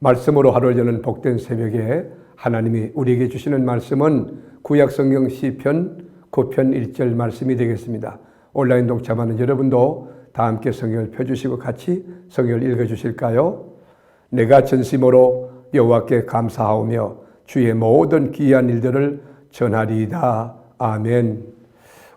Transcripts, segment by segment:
말씀으로 하루를 여는 복된 새벽에 하나님이 우리에게 주시는 말씀은 구약성경 시편 9편 1절 말씀이 되겠습니다. 온라인 독자하는 여러분도 다 함께 성경을 펴주시고 같이 성경을 읽어주실까요? 내가 전심으로 여호와께 감사하오며 주의 모든 기이한 일들을 전하리이다. 아멘.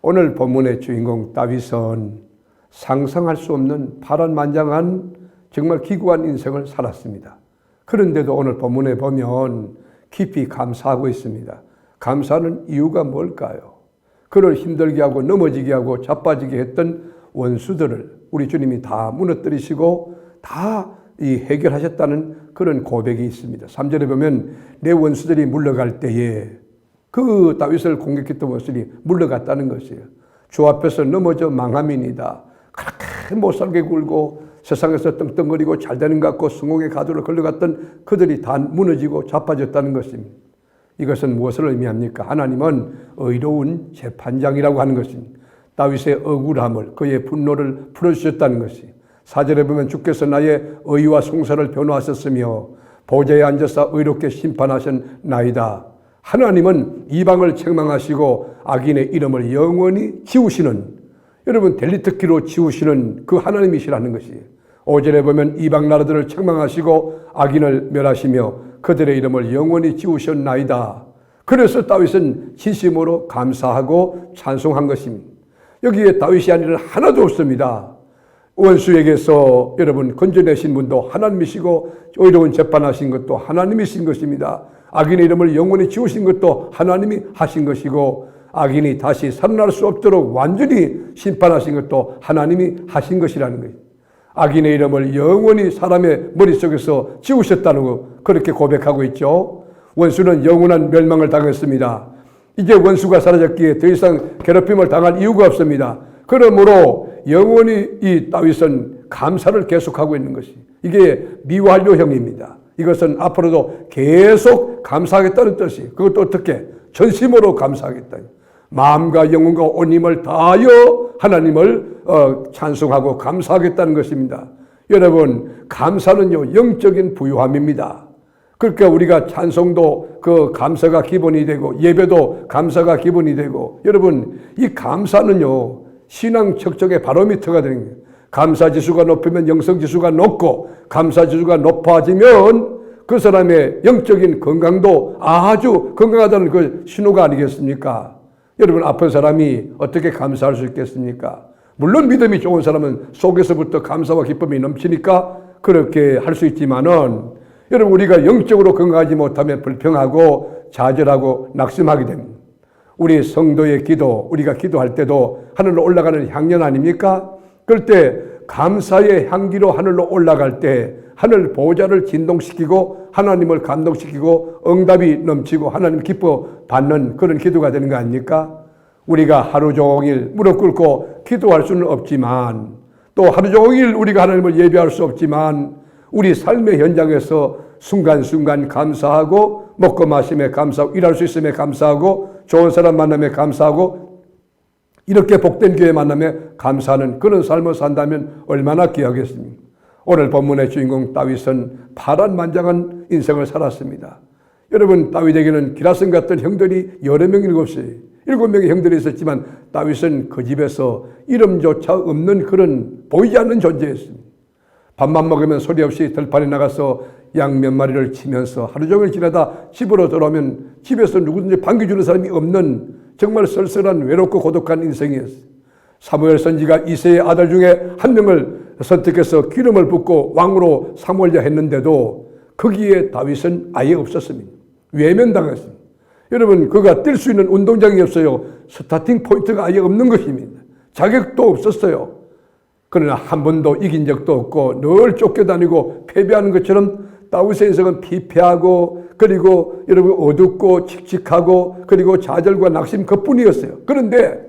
오늘 본문의 주인공 다윗은 상상할 수 없는 파란만장한 정말 기구한 인생을 살았습니다. 그런데도 오늘 본문에 보면 깊이 감사하고 있습니다. 감사하는 이유가 뭘까요? 그를 힘들게 하고 넘어지게 하고 자빠지게 했던 원수들을 우리 주님이 다 무너뜨리시고 다 해결하셨다는 그런 고백이 있습니다. 3절에 보면 내 원수들이 물러갈 때에 그 다윗을 공격했던 원수들이 물러갔다는 것이에요. 주 앞에서 넘어져 망함이니다. 그렇게 못살게 굴고 세상에서 떵떵거리고 잘되는 것 같고 성공의 가도를 걸려갔던 그들이 다 무너지고 자빠졌다는 것입니다. 이것은 무엇을 의미합니까? 하나님은 의로운 재판장이라고 하는 것입니다. 다윗의 억울함을, 그의 분노를 풀어주셨다는 것이 4절에 보면 주께서 나의 의와 송사를 변호하셨으며 보좌에 앉아서 의롭게 심판하셨나이다. 하나님은 이방을 책망하시고 악인의 이름을 영원히 지우시는, 여러분 델리트키로 지우시는 그 하나님이시라는 것이에요. 5절에 보면 이방 나라들을 책망하시고 악인을 멸하시며 그들의 이름을 영원히 지우셨나이다. 그래서 다윗은 진심으로 감사하고 찬송한 것입니다. 여기에 다윗이 아닌 일은 하나도 없습니다. 원수에게서 여러분 건져내신 분도 하나님이시고 의로운 재판하신 것도 하나님이신 것입니다. 악인의 이름을 영원히 지우신 것도 하나님이 하신 것이고 악인이 다시 살아날 수 없도록 완전히 심판하신 것도 하나님이 하신 것이라는 거예요. 악인의 이름을 영원히 사람의 머릿속에서 지우셨다는 거 그렇게 고백하고 있죠. 원수는 영원한 멸망을 당했습니다. 이제 원수가 사라졌기에 더 이상 괴롭힘을 당할 이유가 없습니다. 그러므로 영원히 이 다윗은 감사를 계속하고 있는 것이, 이게 미완료형입니다. 이것은 앞으로도 계속 감사하겠다는 뜻이, 그것도 어떻게? 전심으로 감사하겠다. 마음과 영혼과 온 힘을 다하여 하나님을 찬송하고 감사하겠다는 것입니다. 여러분, 감사는요 영적인 부유함입니다. 그러니까 우리가 찬송도 그 감사가 기본이 되고 예배도 감사가 기본이 되고, 여러분 이 감사는요 신앙 척척의 바로미터가 되는 거예요. 감사지수가 높으면 영성지수가 높고, 감사지수가 높아지면 그 사람의 영적인 건강도 아주 건강하다는 그 신호가 아니겠습니까? 여러분 아픈 사람이 어떻게 감사할 수 있겠습니까? 물론 믿음이 좋은 사람은 속에서부터 감사와 기쁨이 넘치니까 그렇게 할 수 있지만은, 여러분 우리가 영적으로 건강하지 못하면 불평하고 좌절하고 낙심하게 됩니다. 우리 성도의 기도, 우리가 기도할 때도 하늘로 올라가는 향연 아닙니까? 그럴 때 감사의 향기로 하늘로 올라갈 때 하늘 보좌를 진동시키고 하나님을 감동시키고 응답이 넘치고 하나님 기뻐 받는 그런 기도가 되는 거 아닙니까? 우리가 하루 종일 무릎 꿇고 기도할 수는 없지만, 또 하루 종일 우리가 하나님을 예배할 수 없지만, 우리 삶의 현장에서 순간순간 감사하고 먹고 마심에 감사하고 일할 수 있음에 감사하고 좋은 사람 만남에 감사하고 이렇게 복된 교회 만남에 감사하는 그런 삶을 산다면 얼마나 귀하겠습니까? 오늘 본문의 주인공 다윗은 파란만장한 인생을 살았습니다. 여러분 다윗에게는 기라성 같은 형들이 여러 명이 있었어요. 7명의 형들이 있었지만 다윗은 그 집에서 이름조차 없는 그런 보이지 않는 존재였습니다. 밥만 먹으면 소리 없이 들판에 나가서 양 몇 마리를 치면서 하루 종일 지나다 집으로 돌아오면 집에서 누구든지 반겨주는 사람이 없는 정말 쓸쓸한 외롭고 고독한 인생이었어요. 사무엘 선지가 이새의 아들 중에 한 명을 선택해서 기름을 붓고 왕으로 삼으려 했는데도 거기에 다윗은 아예 없었습니다. 외면당했습니다. 여러분 그가 뛸 수 있는 운동장이 없어요. 스타팅 포인트가 아예 없는 것입니다. 자격도 없었어요. 그러나 한 번도 이긴 적도 없고 늘 쫓겨다니고 패배하는 것처럼 다윗의 인생은 피폐하고, 그리고 여러분 어둡고 칙칙하고, 그리고 좌절과 낙심 그뿐이었어요. 그런데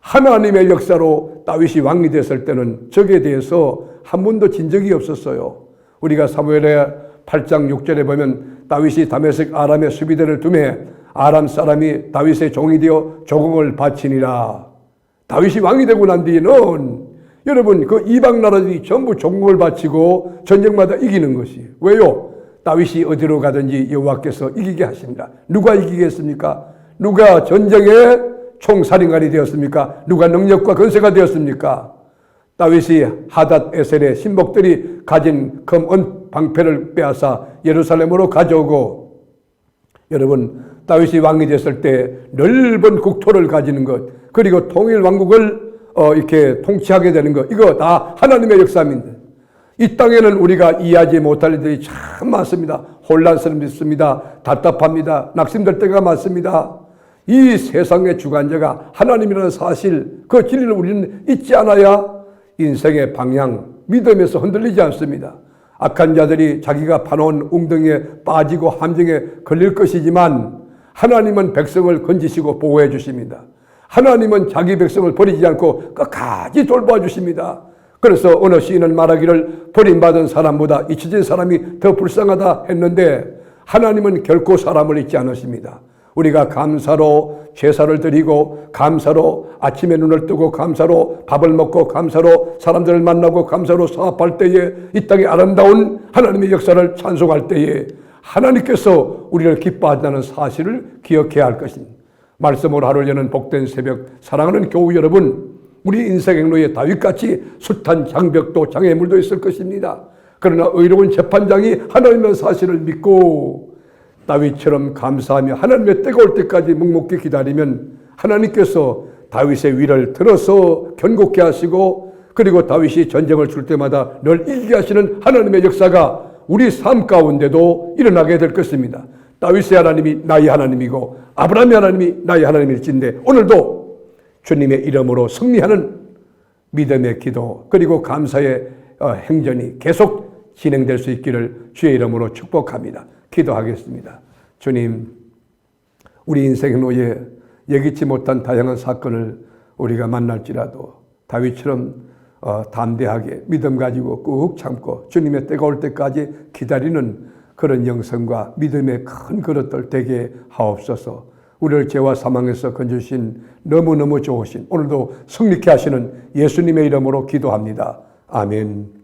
하나님의 역사로 다윗이 왕이 됐을 때는 적에 대해서 한 번도 진 적이 없었어요. 우리가 사무엘의 8장 6절에 보면 다윗이 다메섹 아람의 수비대를 두매 아람 사람이 다윗의 종이 되어 조공을 바치니라. 다윗이 왕이 되고 난 뒤에는 여러분 그 이방 나라들이 전부 종국을 바치고 전쟁마다 이기는 것이, 왜요? 다윗이 어디로 가든지 여호와께서 이기게 하십니다. 누가 이기겠습니까? 누가 전쟁의 총살인관이 되었습니까? 누가 능력과 권세가 되었습니까? 다윗이 하닷 에셀의 신복들이 가진 금은 방패를 빼앗아 예루살렘으로 가져오고, 여러분, 다윗이 왕이 됐을 때 넓은 국토를 가지는 것, 그리고 통일 왕국을 이렇게 통치하게 되는 것, 이거 다 하나님의 역사입니다. 이 땅에는 우리가 이해하지 못할 일들이 참 많습니다. 혼란스럽습니다. 답답합니다. 낙심될 때가 많습니다. 이 세상의 주관자가 하나님이라는 사실, 그 진리를 우리는 잊지 않아야 인생의 방향, 믿음에서 흔들리지 않습니다. 악한 자들이 자기가 파놓은 웅덩이에 빠지고 함정에 걸릴 것이지만 하나님은 백성을 건지시고 보호해 주십니다. 하나님은 자기 백성을 버리지 않고 끝까지 돌봐 주십니다. 그래서 어느 시인은 말하기를 버림받은 사람보다 잊혀진 사람이 더 불쌍하다 했는데, 하나님은 결코 사람을 잊지 않으십니다. 우리가 감사로 제사를 드리고, 감사로 아침에 눈을 뜨고, 감사로 밥을 먹고, 감사로 사람들을 만나고, 감사로 사업할 때에 이 땅의 아름다운 하나님의 역사를 찬송할 때에 하나님께서 우리를 기뻐한다는 사실을 기억해야 할 것입니다. 말씀으로 하루를 여는 복된 새벽, 사랑하는 교우 여러분, 우리 인생 행로에 다윗같이 숱한 장벽도 장애물도 있을 것입니다. 그러나 의로운 재판장이 하나님의 사실을 믿고 다윗처럼 감사하며 하나님의 때가 올 때까지 묵묵히 기다리면 하나님께서 다윗의 위를 들어서 견고케 하시고, 그리고 다윗이 전쟁을 줄 때마다 늘 이기게 하시는 하나님의 역사가 우리 삶 가운데도 일어나게 될 것입니다. 다윗의 하나님이 나의 하나님이고 아브라함의 하나님이 나의 하나님일진데, 오늘도 주님의 이름으로 승리하는 믿음의 기도, 그리고 감사의 행전이 계속 진행될 수 있기를 주의 이름으로 축복합니다. 기도하겠습니다. 주님, 우리 인생 노에 예기치 못한 다양한 사건을 우리가 만날지라도 다윗처럼 담대하게 믿음 가지고 꾹 참고 주님의 때가 올 때까지 기다리는 그런 영성과 믿음의 큰 그릇들 되게 하옵소서. 우리를 죄와 사망에서 건져주신 너무너무 좋으신, 오늘도 승리케 하시는 예수님의 이름으로 기도합니다. 아멘.